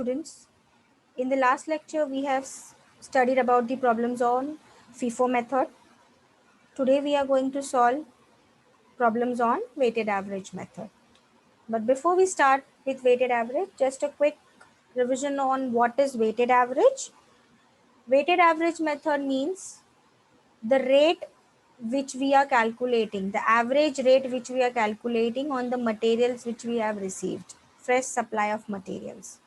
Students, in the last lecture we have studied about the problems on FIFO method. Today we are going to solve problems on weighted average method. But before we start with weighted average, just a quick revision on what is weighted average. Weighted average method means the rate which we are calculating, the average rate which we are calculating on the materials which we have received, fresh supply of materials.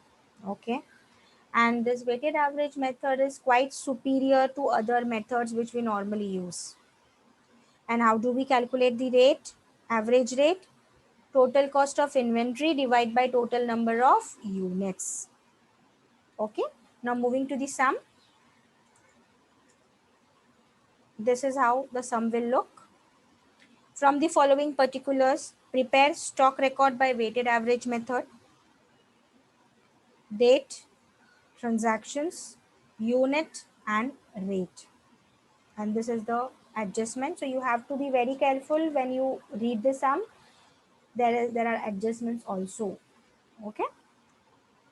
Okay. And this weighted average method is quite superior to other methods which we normally use. And how do we calculate the rate? Average rate, total cost of inventory divided by total number of units. Okay, now moving to the sum. This is how the sum will look. From the following particulars, prepare stock record by weighted average method. Date, transactions, unit and rate. And this is the adjustment, so you have to be very careful when you read the sum. There are adjustments also. Okay,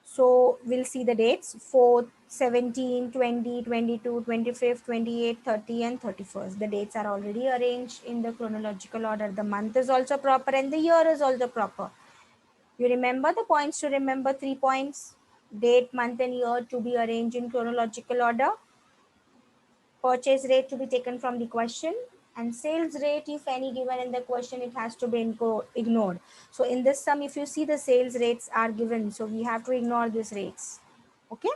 so we'll see the dates: 4th, 17, 20, 22, 25th, 28th, 30 and 31st. The dates are already arranged in the chronological order. The month is also proper and the year is also proper. You remember the points to remember: 3 points: date, month and year to be arranged in chronological order, purchase rate to be taken from the question, and sales rate, if any given in the question, it has to be ignored. So in this sum, if you see, the sales rates are given, so we have to ignore these rates. Okay,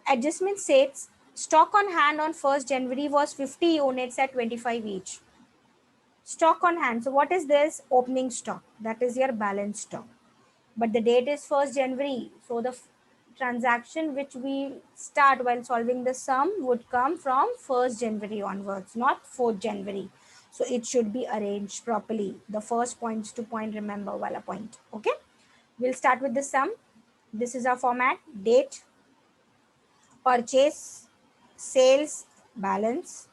adjustment states stock on hand on 1st January was 50 units at 25 each. Stock on hand, so what is this? Opening stock, that is your balance stock. But the date is 1st January, so the transaction which we start while solving the sum would come from 1st January onwards, not 4th January. So it should be arranged properly. The first points to point, remember, wala point. Okay, we'll start with the sum. This is our format: date, purchase, sales, balance.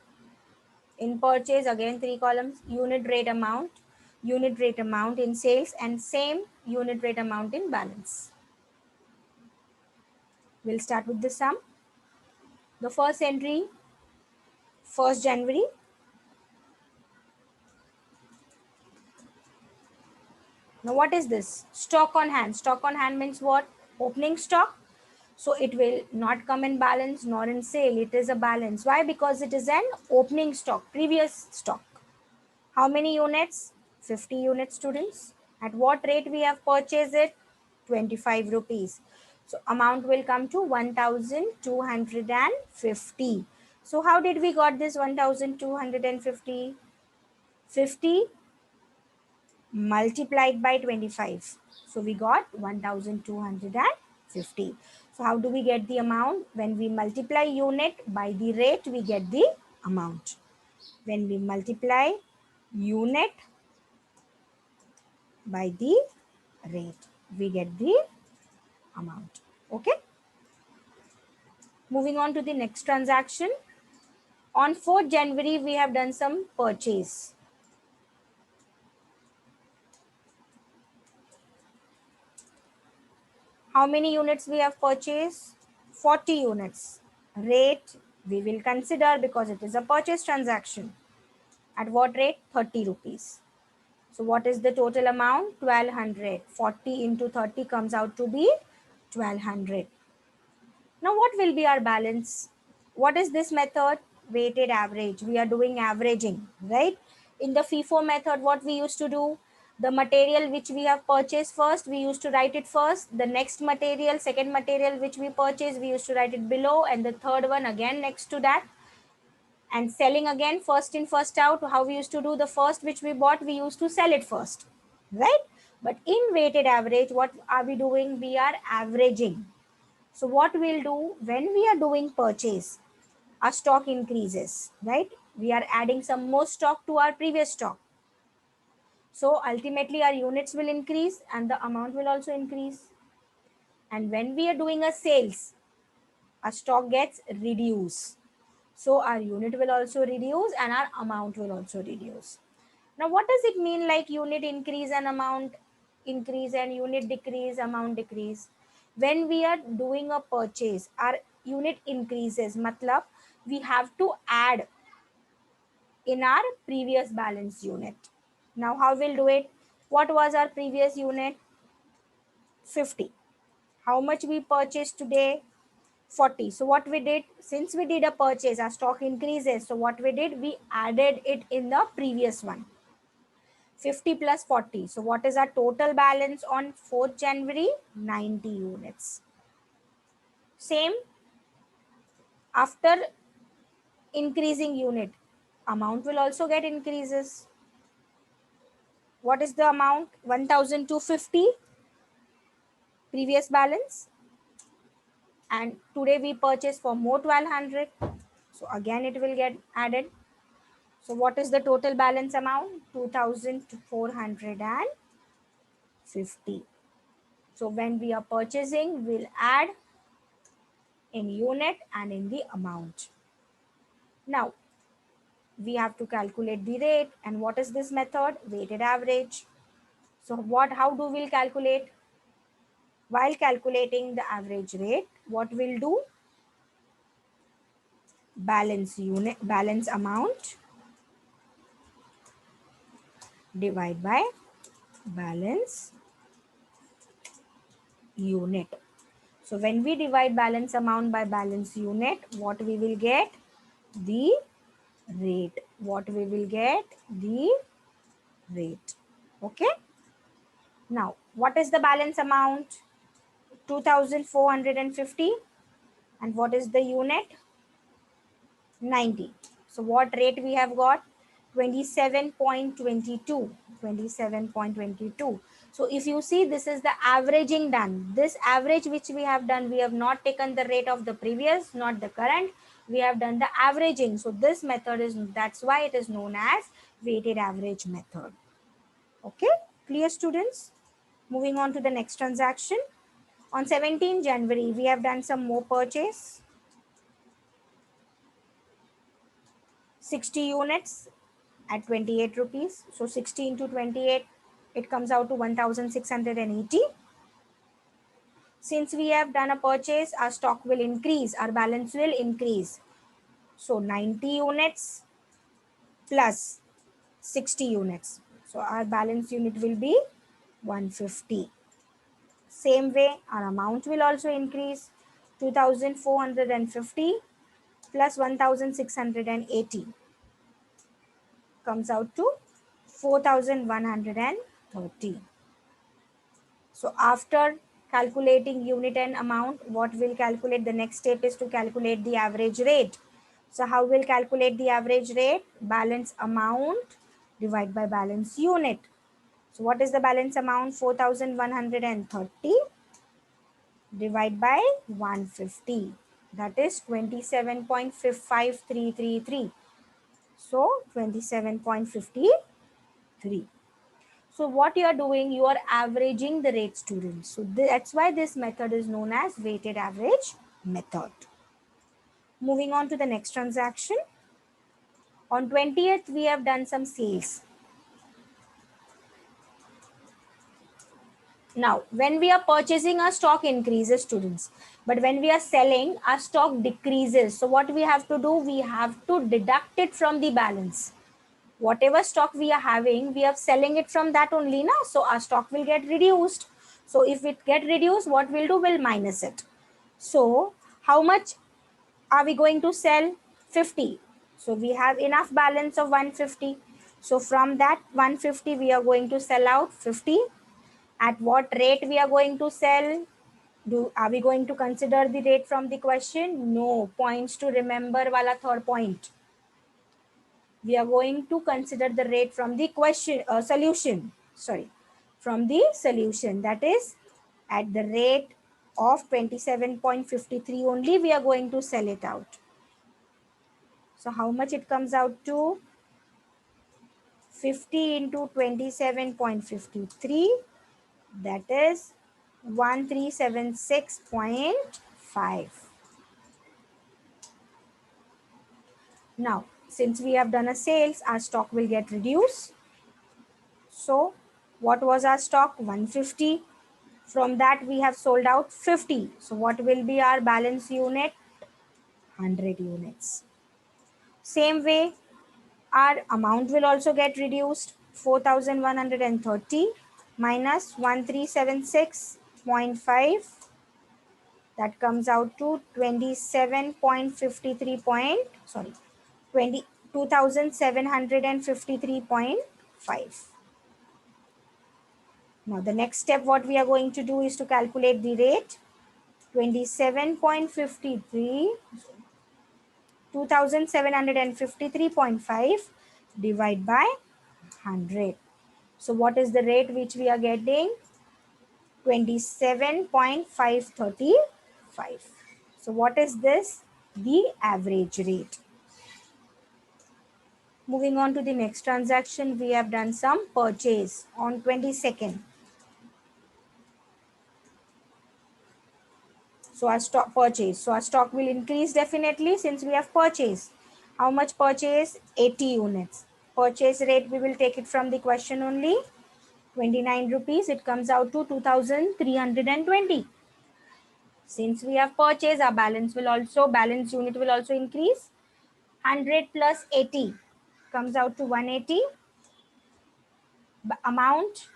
In purchase, again 3 columns: unit rate amount in sales, and same unit rate amount in balance. We'll start with the sum. The first entry, 1st January. Now what is this? Stock on hand. Stock on hand means what? Opening stock. So it will not come in balance nor in sale. It is a balance. Why? Because it is an opening stock, previous stock. How many units? 50 units, students. At what rate we have purchased it? 25 rupees. So amount will come to 1250. So how did we got this 1250? 50 multiplied by 25. So we got 1250. So how do we get the amount? When we multiply unit by the rate, we get the amount. When we multiply unit by the rate, we get the amount. Okay. Moving on to the next transaction. On 4th January, we have done some purchase. How many units we have purchased? 40 units. Rate we will consider because it is a purchase transaction. At what rate? 30 rupees. So what is the total amount? 1200. 40 into 30 comes out to be 1200. Now what will be our balance? What is this method? Weighted average. We are doing averaging, right? In the FIFO method, what we used to do? The material which we have purchased first, we used to write it first. The next material, second material which we purchased, we used to write it below. And the third one again next to that. And selling again, first in, first out. How we used to do? The first which we bought, we used to sell it first, right? But in weighted average, what are we doing? We are averaging. So what we'll do when we are doing purchase, our stock increases, right? We are adding some more stock to our previous stock. So ultimately our units will increase and the amount will also increase. And when we are doing a sales, our stock gets reduced. So our unit will also reduce and our amount will also reduce. Now what does it mean like unit increase and amount increase and unit decrease, amount decrease? When we are doing a purchase, our unit increases, matlab we have to add in our previous balance unit. Now how we'll do it? What was our previous unit? 50. How much we purchased today? 40. So what we did, since we did a purchase, our stock increases. So what we did, we added it in the previous one. 50 plus 40. So what is our total balance on 4th January? 90 units. Same, after increasing unit, amount will also get increases. What is the amount? 1250 previous balance, and today we purchase for more 1200, so again it will get added. So what is the total balance amount? 2450. So when we are purchasing, we'll add in unit and in the amount. Now we have to calculate the rate, and what is this method? Weighted average. So how do we calculate? While calculating the average rate, what we'll do? Balance amount divide by balance unit. So when we divide balance amount by balance unit, what we will get? The rate. What we will get? The rate. Okay. Now, what is the balance amount? 2450. And what is the unit? 90. So what rate we have got? 27.22. 27.22. So if you see, this is the averaging done. This average which we have done, we have not taken the rate of the previous, not the current. We have done the averaging. So this method is, that's why it is known as weighted average method. Okay, clear students? Moving on to the next transaction. On 17 January, we have done some more purchase. 60 units at 28 rupees. So 60 into 28, it comes out to 1680. Since we have done a purchase, our stock will increase, our balance will increase. So 90 units plus 60 units. So our balance unit will be 150. Same way, our amount will also increase. 2450 plus 1680 comes out to 4130. So after calculating unit and amount, what we'll calculate? The next step is to calculate the average rate. So how we'll calculate the average rate? Balance amount divided by balance unit. So what is the balance amount? 4130 divided by 150. That is 27.55333. So 27.53. So what you are doing, you are averaging the rate, students. So that's why this method is known as weighted average method. Moving on to the next transaction. On 20th, we have done some sales. Now, when we are purchasing, our stock increases, students. But when we are selling, our stock decreases. So what we have to do? We have to deduct it from the balance. Whatever stock we are having, we are selling it from that only, na? So our stock will get reduced. So if it get reduced, what we'll do? We'll minus it. So how much are we going to sell? 50. So we have enough balance of 150. So from that 150, we are going to sell out 50. At what rate we are going to sell? Are we going to consider the rate from the question? No. Points to remember, wala third point. We are going to consider the rate from the question solution. Sorry, from the solution. That is, at the rate of 27.53 only, we are going to sell it out. So how much it comes out to? 50 into 27.53. That is 1376.5. Now, since we have done a sales, our stock will get reduced. So, what was our stock? 150. From that we have sold out 50. So what will be our balance unit? 100 units. Same way, our amount will also get reduced. 4130 minus 1376.5, that comes out to 27.53 point, sorry, 2753.5. Now the next step what we are going to do is to calculate the rate. 27.53, 2753.5 divide by 100. So what is the rate which we are getting? 27.535. So what is this? The average rate. Moving on to the next transaction, we have done some purchase on 22nd. So our stock purchase. So our stock will increase definitely since we have purchased. How much purchase? 80 units. Purchase rate, we will take it from the question only. 29 rupees. It comes out to 2320. Since we have purchased, our balance unit will also increase. 100 plus 80 comes out to 180. Amount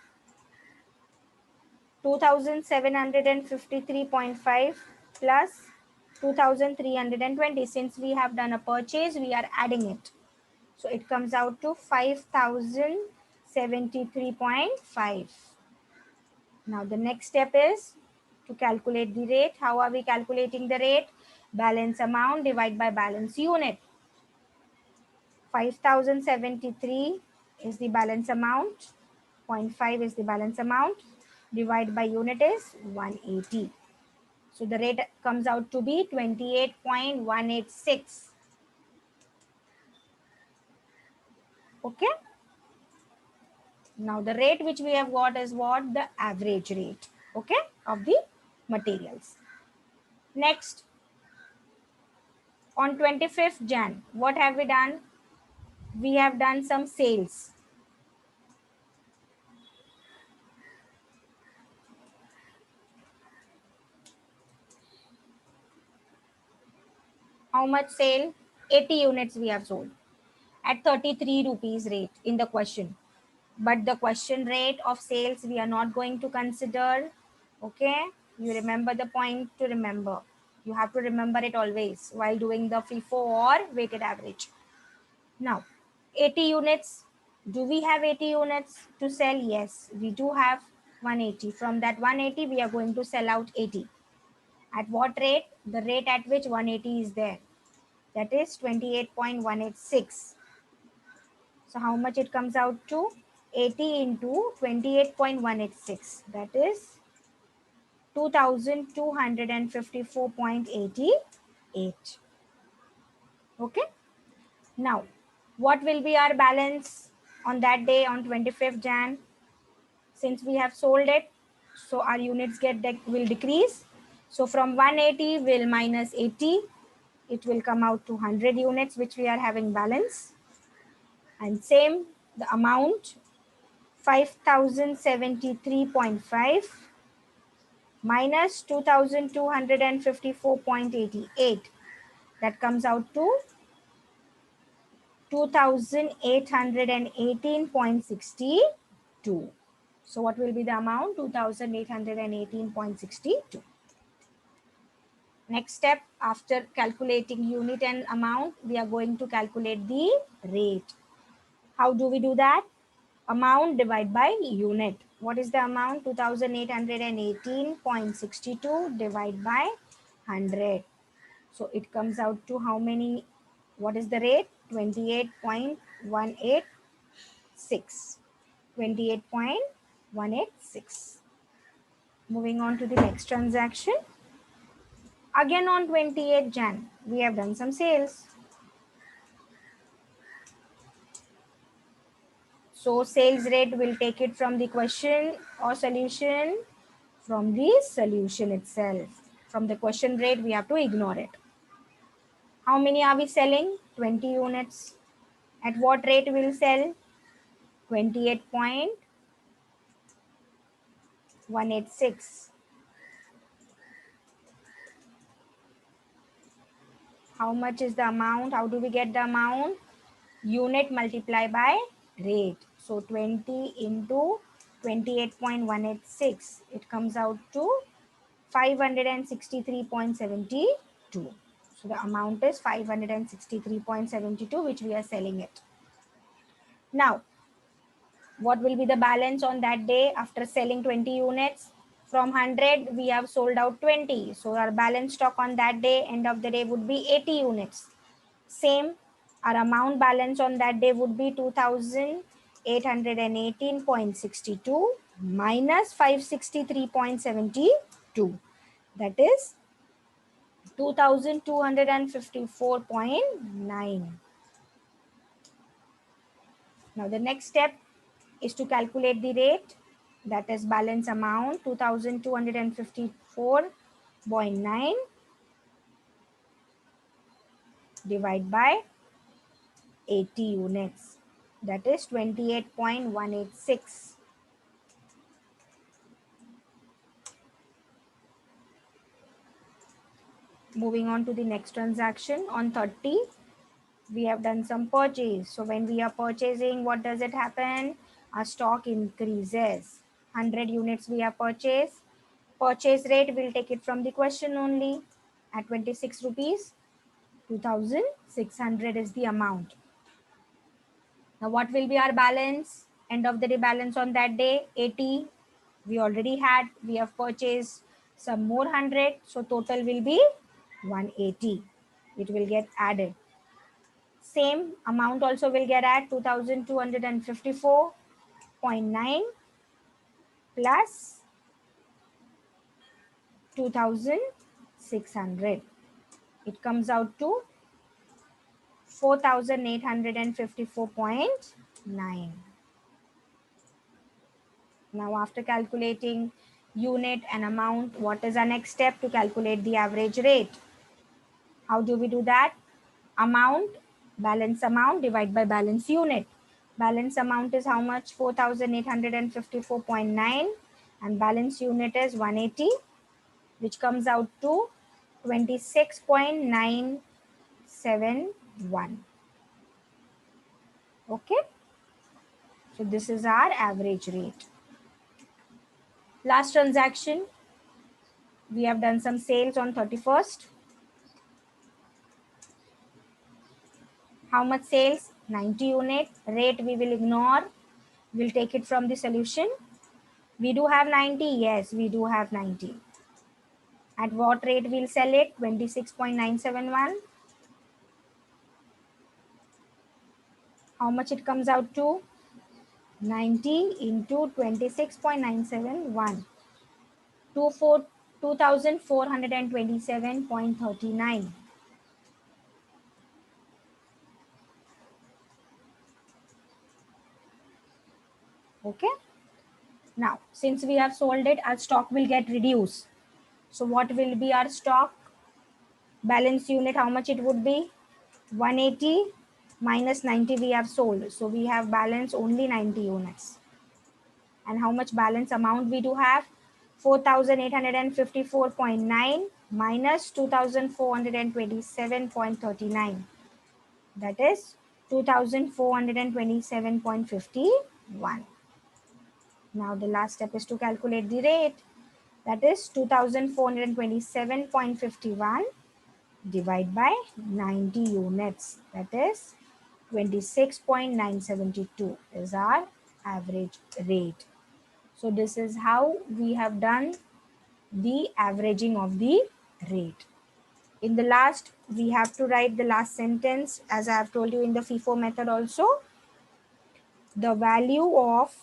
2753.5 plus 2320. Since we have done a purchase, we are adding it. So it comes out to 5073.5. Now the next step is to calculate the rate. How are we calculating the rate? Balance amount divided by balance unit. 5073 is the balance amount. 0.5 is the balance amount. Divided by unit is 180. So the rate comes out to be 28.186. Okay. Now the rate which we have got is what? The average rate. Okay. Of the materials. Next, on 25th Jan, what have we done? We have done some sales. How much sale? 80 units we have sold at 33 rupees rate in the question. But the question rate of sales we are not going to consider. Okay, you remember the point to remember. You have to remember it always while doing the FIFO or weighted average. Now, 80 units. Do we have 80 units to sell? Yes, we do have 180. From that 180, we are going to sell out 80. At what rate? The rate at which 180 is there. That is 28.186. So how much it comes out to? 80 into 28.186. That is 2254.88. Okay. Now, what will be our balance on that day on 25th Jan? Since we have sold it, so our units will decrease. So from 180 will minus 80. It will come out to 100 units which we are having balance. And same, the amount 5073.5 minus 2254.88. That comes out to 2818.62. So what will be the amount? 2818.62. Next step, after calculating unit and amount, we are going to calculate the rate. How do we do that? Amount divided by unit. What is the amount? 2818.62 divided by 100. So it comes out to how many? What is the rate? 28.186. 28.186. Moving on to the next transaction. Again on 28th Jan, we have done some sales. So sales rate, will take it from the question or solution? From the solution itself. From the question rate, we have to ignore it. How many are we selling? 20 units. At what rate we will sell? 28.186. 186. How much is the amount? How do we get the amount? Unit multiply by rate. So 20 into 28.186. It comes out to 563.72. So the amount is 563.72, which we are selling it. Now, what will be the balance on that day after selling 20 units? From 100, we have sold out 20. So our balance stock on that day, end of the day, would be 80 units. Same, our amount balance on that day would be 2,818.62 minus 563.72. That is 2,254.9. Now the next step is to calculate the rate, that is balance amount 2254.9 divide by 80 units, that is 28.186. Moving on to the next transaction, on 30 we have done some purchase. So when we are purchasing, what does it happen? Our stock increases. 100 units we have purchased. Purchase rate, we'll take it from the question only, at 26 rupees. 2,600 is the amount. Now what will be our balance? End of the day balance on that day, 80. We already had, we have purchased some more 100. So total will be 180. It will get added. Same amount also will get added, 2,254.9 plus 2,600. It comes out to 4,854.9. Now after calculating unit and amount, what is our next step? To calculate the average rate. How do we do that? Amount, balance amount divided by balance unit. Balance amount is how much? 4,854.9, and balance unit is 180, which comes out to 26.971. Okay, so this is our average rate. Last transaction, we have done some sales on 31st. How much sales? 90 unit. Rate we will ignore. We'll take it from the solution. We do have 90. Yes, we do have 90. At what rate we'll sell it? 26.971. How much it comes out to? 90 into 26.971. 2,427.39. Okay. Now, since we have sold it, our stock will get reduced. So what will be our stock? Balance unit, how much it would be? 180 minus 90 we have sold. So we have balance only 90 units. And how much balance amount we do have? 4,854.9 minus 2,427.39. That is 2,427.51. Now the last step is to calculate the rate. That is 2,427.51 divided by 90 units. That is 26.972 is our average rate. So this is how we have done the averaging of the rate. In the last, we have to write the last sentence, as I have told you in the FIFO method also. The value of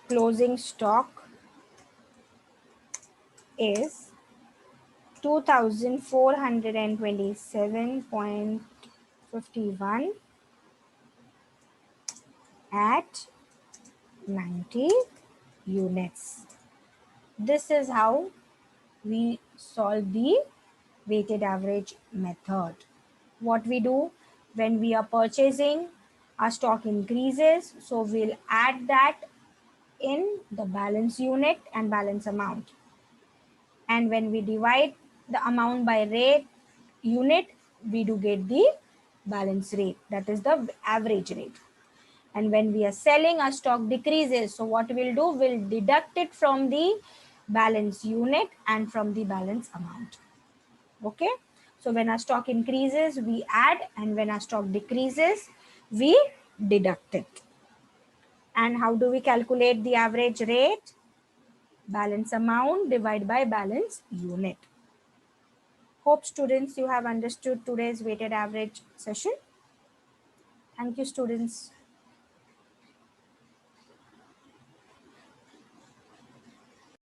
closing stock is 2,427.51 at 90 units. This is how we solve the weighted average method. what we do when we are purchasing, our stock increases, so we'll add that in the balance unit and balance amount. And when we divide the amount by rate unit, we do get the balance rate, that is the average rate. And when we are selling, our stock decreases, so what we'll do, we'll deduct it from the balance unit and from the balance amount. Okay, so when our stock increases we add, and when our stock decreases we deduct it. And how do we calculate the average rate? Balance amount divided by balance unit. Hope students you have understood today's weighted average session. Thank you students.